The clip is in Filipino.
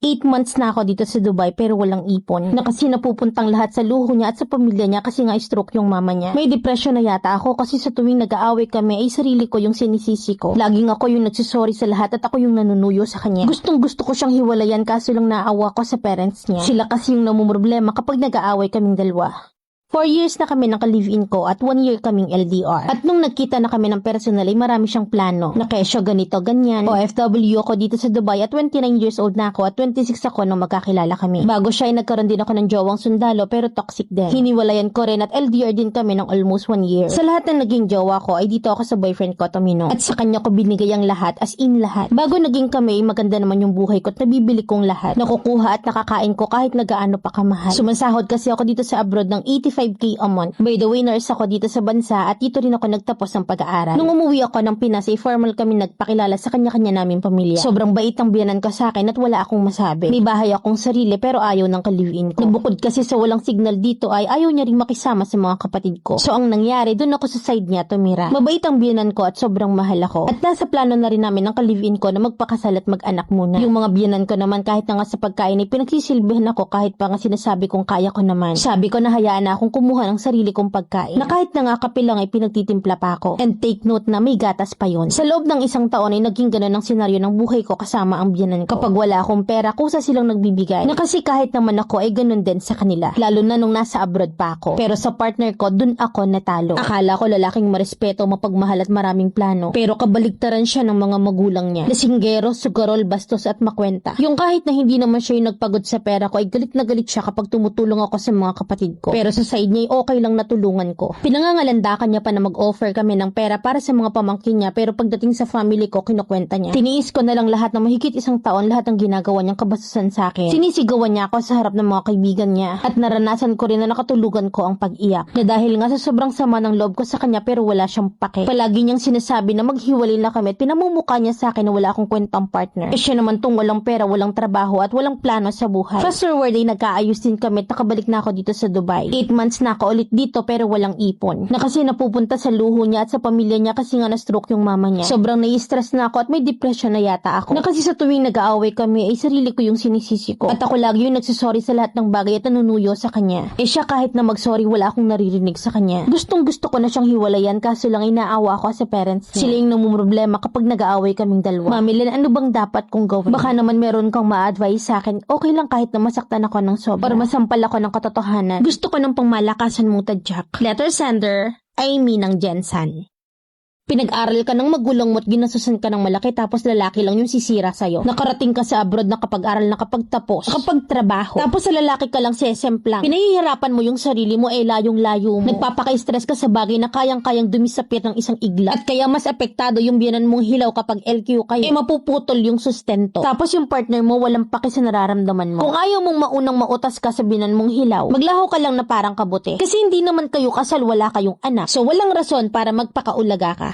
8 months na ako dito sa Dubai pero walang ipon. Na kasi napupuntang lahat sa luho niya at sa pamilya niya kasi nga stroke yung mama niya. May depression na yata ako kasi sa tuwing nag-aaway kami ay sarili ko yung sinisisi ko. Laging ako yung nagsisorry sa lahat at ako yung nanunuyo sa kanya. Gustong gusto ko siyang hiwalayan kaso lang naawa ko sa parents niya. Sila kasi yung namumroblema kapag nag-aaway kaming dalawa. 4 years na kami naka-live-in ko at 1 year kaming LDR. At nung nagkita na kami ng personal ay marami siyang plano. Na kesyo ganito, ganyan. OFW ako dito sa Dubai at 29 years old na ako at 26 ako nung magkakilala kami. Bago siya ay nagkaroon din ako ng jowang sundalo pero toxic din. Hiniwalayan ko rin at LDR din kami ng almost 1 year. Sa lahat ng naging jowa ko ay dito ako sa boyfriend ko, Tomino. At sa kanya ko binigay ang lahat, as in lahat. Bago naging kami, maganda naman yung buhay ko at nabibili kong lahat. Nakukuha at nakakain ko kahit nagaano pa kamahal. Sumasahod kasi ako dito sa abroad ng 85K a month. By the way, nurse ako dito sa bansa at dito rin ako nagtapos ng pag-aaral. Nung umuwi ako ng Pinas ay formal kami nagpakilala sa kanya-kanya naming pamilya. Sobrang bait ang biyanan ko sa akin at wala akong masabi. May bahay akong sarili pero ayaw ng ka-live-in ko. Nabukod kasi sa walang signal dito ay ayaw niya rin makisama sa mga kapatid ko. So ang nangyari, dun ako sa side niya tumira. Mabait ang biyanan ko at sobrang mahal ako. At nasa plano na rin namin ng ka-live-in ko na magpakasal at mag-anak muna. Yung mga biyanan ko naman kahit na nga sa pagkain ay pinagsisilbihan ako kahit pa nga sinasabi kong kaya ko naman. Sabi ko na hayaan na akong kumuha ng sarili kong pagkain. Na kahit na nga kape lang ay pinagtitimpla pa ako. And take note na may gatas pa yon. Sa loob ng isang taon ay naging ganun ang senaryo ng buhay ko kasama ang biyanan ko. Kapag wala akong pera, kusa silang nagbibigay. Na kasi kahit naman ako ay ganun din sa kanila. Lalo na nung nasa abroad pa ako. Pero sa partner ko, dun ako natalo. Akala ko lalaking marespeto, mapagmahal at maraming plano. Pero kabaligtaran siya ng mga magulang niya. Lasinggero, sugarol, bastos at makwenta. Yung kahit na hindi naman siya yung nagpagod sa pera ko ay galit na galit siya kapag tumutulong ako sa mga kapatid ko. Pero sa side niya ay okay lang natulungan ko. Pinangangalandakan niya pa na mag-offer kami ng pera para sa mga pamangkin niya pero pagdating sa family ko, kinukwenta niya. Tiniis ko na lang lahat na mahigit isang taon lahat ng ginagawa niyang kabastusan sa akin. Sinisigawan niya ako sa harap ng mga kaibigan niya at naranasan ko rin na nakatulugan ko ang pag-iyak. Na dahil nga sa sobrang sama ng loob ko sa kanya pero wala siyang pake. Palagi niyang sinasabi na maghiwalay na kami at pinamumukha niya sa akin na wala akong kwentang partner. Eh siya naman tong walang pera, walang trabaho at walang plano sa buhay. Fast forward ay nagkaayos din kami at nakabalik na ako dito sa Dubai. 8 months na ako ulit dito pero walang ipon. Na kasi napupunta sa luho niya at sa pamilya niya kasi nga na-stroke yung mama niya. Sobrang nai-stress na ako at may depression na yata ako. Na kasi sa tuwing nag-aaway kami ay sarili ko yung sinisisi ko. At ako lagi yung nagsisorry sa lahat ng bagay at nanunuyo sa kanya. Eh siya kahit na mag-sorry wala akong naririnig sa kanya. Gustong gusto ko na siyang hiwalayan kaso lang inaawa ako sa parents niya. Sila yung namumroblema kapag nag-aaway kaming dalawa. Mami Len, ano bang dapat kong gawin? Baka naman meron kang ma-advise sa akin. Okay lang kahit na masaktan ako ng sobra. Para masampal ako ng katotohanan. Gusto ko ng pangmalakasan mong tadyak. Letter sender, Amy ng Jensen. Pinag-aral ka ng magulang mo at ginasusan ka ng malaki tapos lalaki lang yung sisira sa'yo. Nakarating ka sa abroad, nakapag-aral, nakapagtapos, nakapagtrabaho. Tapos sa lalaki ka lang sesemplang. Pinahihirapan mo yung sarili mo layong-layo mo. Nagpapaka-stress ka sa bagay na kayang-kayang dumisapit ng isang igla. At kaya mas apektado yung biyanan mong hilaw kapag LQ kayo. Mapuputol yung sustento. Tapos yung partner mo walang paki sa nararamdaman mo. Kung ayaw mong maunang mautas ka sa biyanan mong hilaw, maglaho ka lang na parang kabuti. Kasi hindi naman kayo kasal, wala kayong anak. So walang rason para magpakaulaga ka.